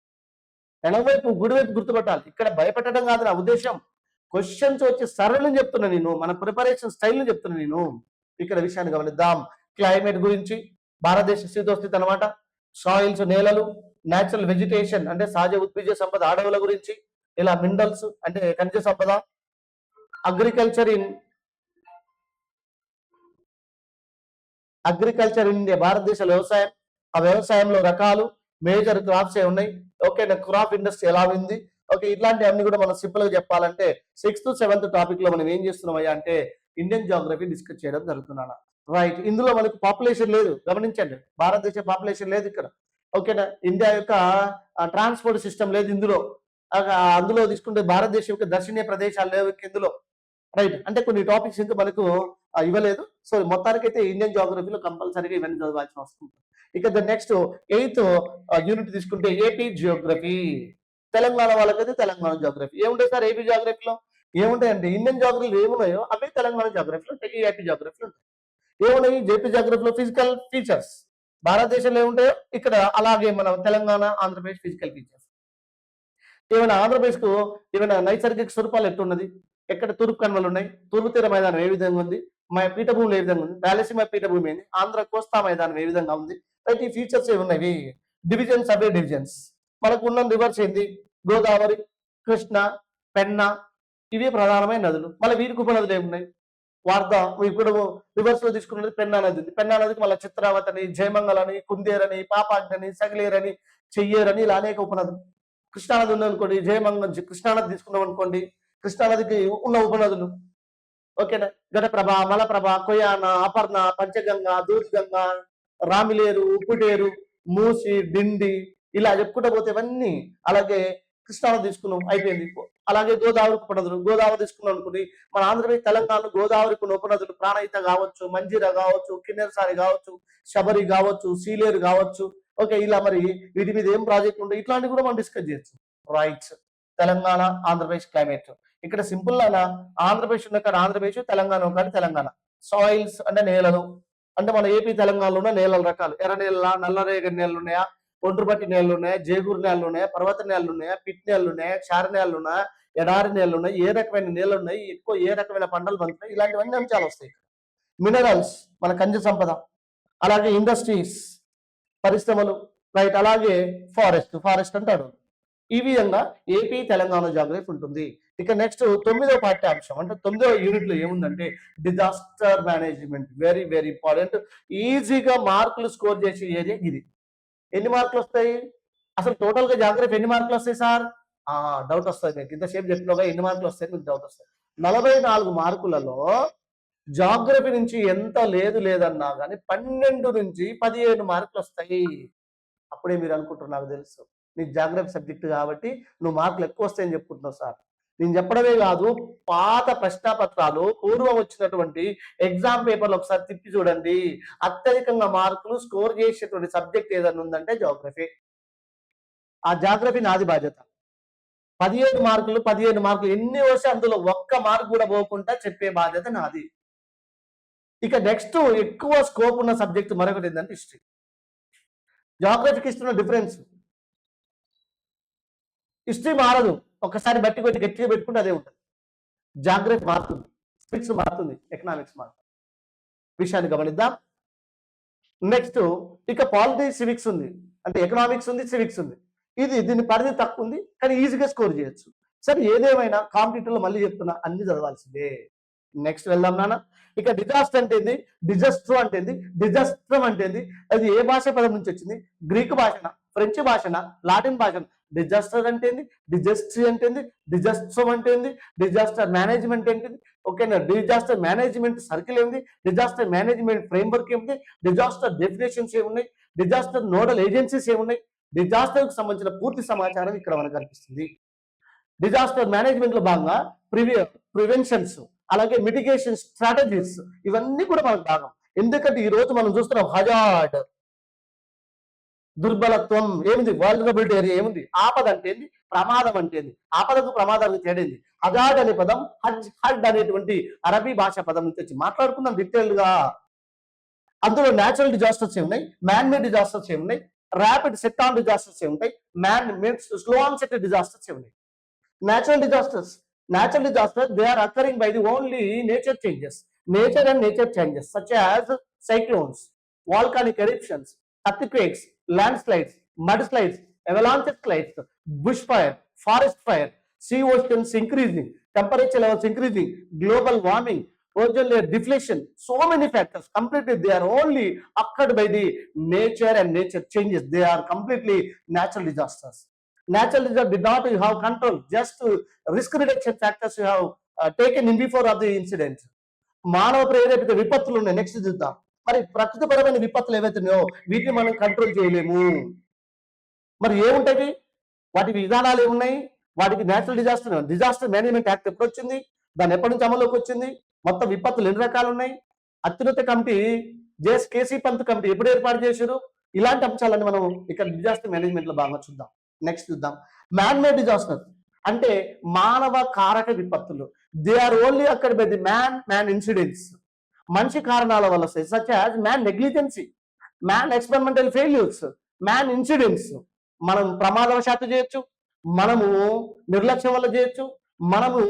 ఎడమవైపు గుడివైపు గుర్తుపట్టాలి. ఇక్కడ భయపెట్టడం కాదు నా ఉద్దేశం, క్వశ్చన్స్ వచ్చి సరళం చెప్తున్నా నేను, మన ప్రిపరేషన్ స్టైల్ చెప్తున్నా నేను. ఇక్కడ విషయాన్ని గమనిద్దాం. క్లైమేట్ గురించి, భారతదేశ శీతోస్థితి అనమాట, సాయిల్స్ నేలలు, న్యాచురల్ వెజిటేషన్ అంటే సహజ ఉద్భిజ సంపద అడవుల గురించి, ఇలా మినరల్స్ అంటే ఖనిజ సంపద, అగ్రికల్చర్ ఇన్ ఇండియా భారతదేశ వ్యవసాయం, ఆ వ్యవసాయంలో రకాలు, మేజర్ క్రాప్స్ ఏ ఉన్నాయి, ఓకే క్రాప్ ఇండస్ట్రీ ఎలా ఉంది, ఓకే ఇట్లాంటి అన్ని కూడా మనం సింపుల్ గా చెప్పాలంటే 6th 7th టాపిక్ లో మనం ఏం చేస్తున్నామయ్యా అంటే ఇండియన్ జాగ్రఫీ డిస్కస్ చేయడం జరుగుతున్నాను. రైట్, ఇందులో మనకు పాపులేషన్ లేదు, గమనించండి. భారతదేశ పాపులేషన్ లేదు ఇక్కడ, ఓకేనా. ఇండియా యొక్క ట్రాన్స్పోర్ట్ సిస్టమ్ లేదు ఇందులో. అందులో తీసుకుంటే భారతదేశం యొక్క దర్శనీయ ప్రదేశాలు లేవు ఇందులో. రైట్. అంటే కొన్ని టాపిక్స్ ఇంకా మనకు ఇవ్వలేదు. సో మొత్తానికైతే ఇండియన్ జియోగ్రఫీలో కంపల్సరీగా ఇవన్నీ చదవాల్సిన అవసరం ఉంటుంది. ఇక ద నెక్స్ట్ 8th యూనిట్ తీసుకుంటే ఏపీ జియోగ్రఫీ. తెలంగాణ వాళ్ళకైతే తెలంగాణ జియోగ్రఫీ. ఏముంటాయి సార్ ఏపీ జియోగ్రఫీలో? ఏముంటాయంటే ఇండియన్ జియోగ్రఫీలో ఏమున్నాయో అవే తెలంగాణ జియోగ్రఫీలో ఉంటాయి, ఈ ఏపీ జియోగ్రఫీలో ఉంటాయి. ఏమున్నాయి జేపీ జియోగ్రఫీలో? Physical features. భారతదేశంలో ఏముంటాయో ఇక్కడ అలాగే మన తెలంగాణ, ఆంధ్రప్రదేశ్ ఫిజికల్ ఫీచర్స్. ఏమైనా ఆంధ్రప్రదేశ్కు ఏమైనా నైసర్గిక స్వరూపాలు ఎట్టున్నది? ఎక్కడ తూర్పు కనుమలు ఉన్నాయి? తూర్పు తీర మైదానం ఏ విధంగా ఉంది? పీఠభూములు ఏ విధంగా ఉంది? రాయలసీమ పీఠభూమి ఏంది? ఆంధ్ర కోస్తా మైదానం ఏ విధంగా ఉంది? అయితే ఈ ఫీచర్స్ ఏమున్నవి? డివిజన్స్, అవే డివిజన్స్. మనకు ఉన్న రివర్స్ ఏంది? గోదావరి, కృష్ణ, పెన్నా, ఇవే ప్రధానమైన నదులు. మళ్ళీ వీరికి ఉపనదులు ఏమున్నాయి? వార్ధ. ఇప్పుడు రివర్స్ లో తీసుకున్నది పెన్నా నది ఉంది. పెన్నా నదికి మళ్ళీ చిత్రావతి అని, జయమంగళని, కుందేరని, పాపాగ్ని, సగిలేరని, చెయ్యేరని ఇలా అనేక ఉపనదులు. కృష్ణానది ఉందనుకోండి, జయమంగళ కృష్ణానది తీసుకున్నాం అనుకోండి, కృష్ణానదికి ఉన్న ఉపనదులు. ఓకేనా? ఘటప్రభ, మలప్రభ, కొయాన, అపర్ణ, పంచగంగ, దూద్గంగ, రామిలేరు, ఉప్పుటేరు, మూసి, డిండి ఇలా చెప్పుకుంటూ పోతే ఇవన్నీ. అలాగే కృష్ణానది తీసుకున్నాం, అయిపోయింది. అలాగే గోదావరికి ఉపనదులు. గోదావరి తీసుకున్నాం అనుకుని మన ఆంధ్రప్రదేశ్, తెలంగాణలో గోదావరికి ఉన్న ఉపనదులు ప్రాణహిత కావచ్చు, మంజీర కావచ్చు, కిన్నెరసాని కావచ్చు, శబరి కావచ్చు, సీలేరు కావచ్చు. ఓకే, ఇలా మరి వీటి మీద ఏం ప్రాజెక్ట్ ఉంటాయి ఇట్లాంటివి కూడా మనం డిస్కస్ చేయొచ్చు. రైట్స్. తెలంగాణ, ఆంధ్రప్రదేశ్ క్లైమేట్. ఇక్కడ సింపుల్ అలా ఆంధ్రప్రదేశ్ ఉన్న కాడ ఆంధ్రప్రదేశ్, తెలంగాణ ఉన్న తెలంగాణ. సాయిల్స్ అంటే నేలలు. అంటే మన ఏపీ తెలంగాణలో ఉన్న నేలల రకాలు. ఎర్ర నేల, నల్లరేగడి నేలలు ఉన్నాయా, ఒండ్రుబట్టి నేలలు ఉన్నాయా, జేగూరు నేలలు ఉన్నాయా, పర్వత నేలలు ఉన్నాయా, పిట్ నేలలు ఉన్నాయా, క్షార నేలలు ఉన్నాయా, ఎడారి నేలలు ఉన్నాయి, ఏ రకమైన నేలలు ఉన్నాయి, ఎక్కువ ఏ రకమైన పంటలు పండుతాయి, ఇలాంటివన్నీ అంశాలు వస్తాయి. మినరల్స్, మన ఖనిజ సంపద. అలాగే ఇండస్ట్రీస్, పరిశ్రమలు. రైట్. అలాగే ఫారెస్ట్ అంటాడు. ఈ విధంగా ఏపీ తెలంగాణ జాగ్రఫీ ఉంటుంది. ఇక నెక్స్ట్ 9వ పాఠ్యాంశం అంటే 9వ యూనిట్ లో ఏముందంటే disaster management. Very very important. ఈజీగా మార్కులు స్కోర్ చేసే ఏరియా ఇది. ఎన్ని మార్కులు వస్తాయి అసలు టోటల్ గా జాగ్రఫీ? ఎన్ని మార్కులు వస్తాయి సార్? డౌట్ వస్తుంది మీకు. ఇంతసేపు చెప్పినగా ఎన్ని మార్కులు వస్తాయి మీకు డౌట్ వస్తాయి. 44 మార్కులలో జాగ్రఫీ నుంచి ఎంత లేదన్నా కానీ 12 నుంచి 15 మార్కులు వస్తాయి. అప్పుడే మీరు అనుకుంటారు నాకు తెలుసు నీకు జాగ్రఫీ సబ్జెక్ట్ కాబట్టి నువ్వు మార్కులు ఎక్కువ వస్తాయని చెప్పుకుంటున్నావు సార్. నేను చెప్పడమే కాదు, పాత ప్రశ్నాపత్రాలు పూర్వం వచ్చినటువంటి ఎగ్జామ్ పేపర్లు ఒకసారి తిప్పి చూడండి. అత్యధికంగా మార్కులు స్కోర్ చేసేటువంటి సబ్జెక్ట్ ఏదైనా ఉందంటే జాగ్రఫీ. ఆ జాగ్రఫీ నాది బాధ్యత. 15 మార్కులు ఎన్ని వస్తే అందులో ఒక్క మార్కు కూడా పోకుండా చెప్పే బాధ్యత నాది. ఇక నెక్స్ట్ ఎక్కువ స్కోప్ ఉన్న సబ్జెక్ట్ మరొకటి ఏంటంటే హిస్టరీ. జాగ్రఫీకి ఇస్తున్న డిఫరెన్స్, హిస్టరీ మారదు. ఒకసారి బట్టి కొట్టి గట్టిగా పెట్టుకుంటే అదే ఉంటుంది. జాగ్రఫీ మారుతుంది, ఫిజిక్స్ మారుతుంది, ఎకనామిక్స్ మారుతుంది. విషయాన్ని గమనిద్దాం. నెక్స్ట్ ఇక పాలిటీ సివిక్స్ ఉంది, అంటే ఎకనామిక్స్ ఉంది, సివిక్స్ ఉంది. దీని పరిధి తక్కువ ఉంది కానీ ఈజీగా స్కోర్ చేయొచ్చు. సరే, ఏదేమైనా కాంపిటేటివ్ లో మళ్ళీ చెప్తున్నా అన్ని చదవాల్సిందే. నెక్స్ట్ వెళ్దాం నాన్న. ఇక డిజాస్టర్ అంటే ఏంది, డిజాస్టర్ అంటే ఏంది, డిజాస్టర్ అంటే ఏంది, అది ఏ భాష పదం నుంచి వచ్చింది? గ్రీక్ భాషన, ఫ్రెంచ్ భాషన, లాటిన్ భాషన? డిజాస్టర్ అంటే ఏంది, డిజాస్ట్రీ అంటే ఏంది, డిజాస్టర్ అంటే ఏంది, డిజాస్టర్ మేనేజ్మెంట్ ఏంటిది? ఓకేనా? డిజాస్టర్ మేనేజ్మెంట్ సర్కిల్ ఏంది, డిజాస్టర్ మేనేజ్మెంట్ ఫ్రేమ్వర్క్ ఏమిటి, డిజాస్టర్ డెఫినేషన్స్ ఏమున్నాయి, డిజాస్టర్ నోడల్ ఏజెన్సీస్ ఏమున్నాయి, డిజాస్టర్ కు సంబంధించిన పూర్తి సమాచారం ఇక్కడ మనకు కనిపిస్తుంది. డిజాస్టర్ మేనేజ్మెంట్ లో భాగంగా ప్రివెన్షన్స్, అలాగే మిటిగేషన్ స్ట్రాటజీస్, ఇవన్నీ కూడా మనకు భాగం. ఎందుకంటే ఈ రోజు మనం చూస్తున్నాం హజార్డ్, దుర్బలత్వం ఏమిది, వల్నరబిలిటీ ఏరియా ఏముంది, ఆపద అంటే ఏంది, ప్రమాదం అంటే ఏంది, ఆపదకు ప్రమాదానికి తేడేంది. హజార్డ్ అనే పదం హడ్ అనేటువంటి అరబీ భాష పదం నుంచి వచ్చి మాట్లాడుకుందాం డీటెయిల్ గా. అందులో న్యాచురల్ డిజాస్టర్స్ ఏమున్నాయి, మ్యాన్ మేడ్ డిజాస్టర్స్ ఏమున్నాయి, ర్యాపిడ్ సెట్ ఆన్ డిజాస్టర్స్ ఏముంటాయి, man made slow on set disasters ఏమున్నాయి. Natural disasters, they are occurring by the only nature and nature changes such as cyclones, volcanic eruptions, earthquakes, landslides, mudslides, avalanche slides, bushfire, forest fire, sea oceans increasing, temperature levels increasing, global warming, ozone layer deflection, so many factors. Completely they are only occurred by the nature and nature changes. They are completely natural disasters. Natural disaster did not you have control, just risk reduction factors you have taken in before of the incident. మానవ ప్రేరేపిత విపత్తులు ఉన్నాయి. నెక్స్ట్ చూద్దాం. మరి ప్రకృతిపరమైన విపత్తులు ఏవైతున్నాయో వీటిని మనం కంట్రోల్ చేయలేము. మరి ఏముంటాయి, వాటి విధానాలు ఏమున్నాయి, వాటికి నేచురల్ డిజాస్టర్ మేనేజ్మెంట్ యాక్ట్ ఎప్పుడు వచ్చింది, దాన్ని ఎప్పటి నుంచి అమల్లోకి వచ్చింది, మొత్తం విపత్తులు ఎన్ని రకాలు ఉన్నాయి, అత్యున్నత committee J S K C Pant committee ఎప్పుడు ఏర్పాటు చేశారు, ఇలాంటి అంశాలన్నీ మనం ఇక్కడ డిజాస్టర్ మేనేజ్మెంట్ లో బాగా చూద్దాం. నెక్స్ట్ చూద్దాం మ్యాన్ మేడ్ డిజాస్టర్ అంటే మానవ కారక విపత్తులు. దే ఆర్ ఓన్లీ అక్కడ బై ది మ్యాన్ ఇన్సిడెంట్స్, మనిషి కారణాల వల్ల వస్తాయి. Such as man negligence, man experimental failures, man incidents. మనం ప్రమాదవశాత్తు చేయొచ్చు, మనము నిర్లక్ష్యం వల్ల చేయొచ్చు, మనము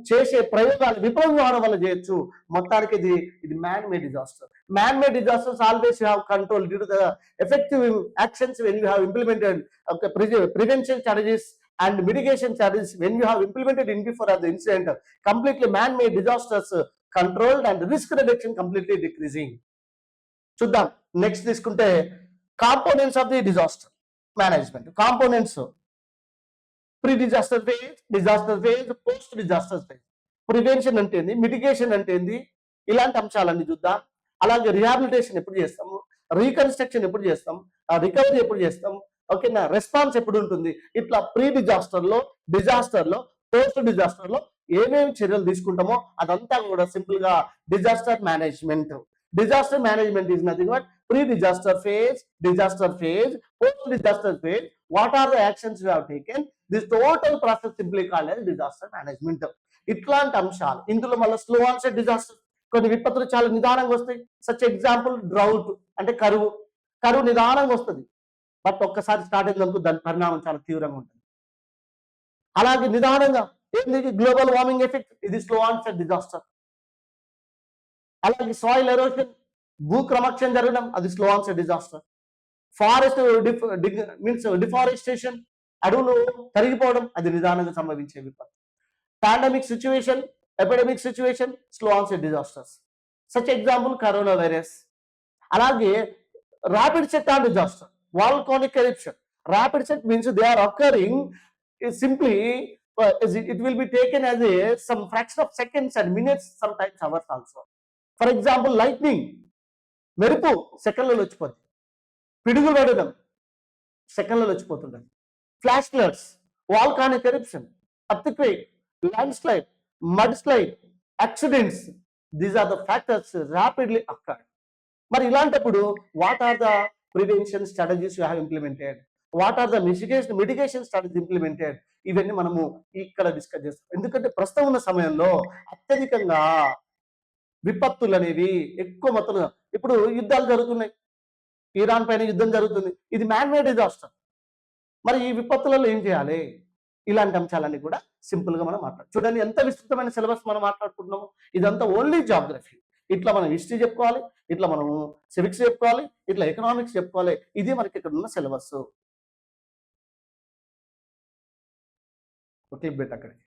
చేసే ప్రయోగాలు విఫలం కావడం వల్ల చేయొచ్చు. మొత్తానికి ఇది man made disaster. Man made disasters always have control due to the effective actions when you have implemented prevention strategies and mitigation strategies when you have implemented in before of the incident. Completely man-made disasters controlled and risk reduction completely decreasing. చూద్దాం నెక్స్ట్ తీసుకుంటే components of the disaster management. Components pre disaster phase, disaster phase, post disaster phase. Prevention అంటే ఏంది, మిటిగేషన్ అంటే ఏంది, ఇలాంటి అంశాలన్నీ చూద్దాం. అలాగే రిహాబిలిటేషన్ ఎప్పుడు చేస్తాము, రీకన్స్ట్రక్షన్ ఎప్పుడు చేస్తాం, రికవరీ ఎప్పుడు చేస్తాం, ఓకేనా, రెస్పాన్స్ ఎప్పుడు ఉంటుంది, ఇట్లా ప్రీ డిజాస్టర్ లో పోస్ట్ డిజాస్టర్ లో ఏమేమి చర్యలు తీసుకుంటామో అదంతా కూడా సింపుల్ గా disaster management. Disaster management is nothing but pre disaster phase, post disaster phase, what are the actions you have taken, this total process simply called as disaster management. ఇట్లాంటి అంశాలు ఇందులో మళ్ళీ స్లో ఆన్సెట్ డిజాస్టర్, కొన్ని విపత్తులు చాలా నిదానంగా వస్తాయి. సచ్ ఎగ్జాంపుల్ డ్రౌట్ అంటే కరువు నిదానంగా వస్తుంది, బట్ ఒక్కసారి స్టార్ట్ అయినందుకు దాని పరిణామం చాలా తీవ్రంగా ఉంటుంది. అలాగే నిదానంగా ఏంది గ్లోబల్ వార్మింగ్ ఎఫెక్ట్, ఇది స్లో ఆన్సెట్ డిజాస్టర్. అలాగే సాయిల్ ఎరోషన్, భూక్రమక్షం జరగడం, అది slow onset disaster. Forest means deforestation, అడవులు తరిగిపోవడం, అది నిదానంగా సంభవించే విపత్తు. Pandemic situation, epidemic situation, slow onset disasters. Such example corona virus. అలాగే rapid set on disaster, volcanic eruption. Rapid set means they are occurring simply, it will be taken as some fraction of seconds and minutes, sometimes hours also. For example, lightning, మెరుపు సెకండ్లలో వచ్చిపోతుంది, పిడుగులు పడడం సెకండ్లలో వచ్చిపోతుంటుంది, flash floods, volcanic eruption, earthquake, landslide, mudslide, accidents, these are the factors rapidly occur. మరి ఇలాంటప్పుడు what are the prevention strategies you have implemented, what are the mitigation strategy implemented, ఇవన్నీ మనము ఇక్కడ డిస్కస్ చేస్తాం. ఎందుకంటే ప్రస్తుతం ఉన్న సమయంలో అత్యధికంగా విపత్తులు అనేవి ఎక్కువ మొత్తంలో, ఇప్పుడు యుద్ధాలు జరుగుతున్నాయి, ఇరాన్ పైన యుద్ధం జరుగుతుంది, ఇది మ్యాన్ మేడ్ డిజాస్టర్. మరి ఈ విపత్తులలో ఏం చేయాలి, ఇలాంటి అంశాలన్నీ కూడా సింపుల్ గా మనం మాట్లాడు. చూడండి ఎంత విస్తృతమైన సిలబస్ మనం మాట్లాడుకుంటున్నాము. ఇదంతా ఓన్లీ జాగ్రఫీ. ఇట్లా మనం హిస్టరీ చెప్పుకోవాలి, ఇట్లా మనం సివిక్స్ చెప్పుకోవాలి, ఇట్లా ఎకనామిక్స్ చెప్పుకోవాలి. ఇది మనకి ఇక్కడ ఉన్న సిలబస్. ఓకే బెట్ అక్కడికి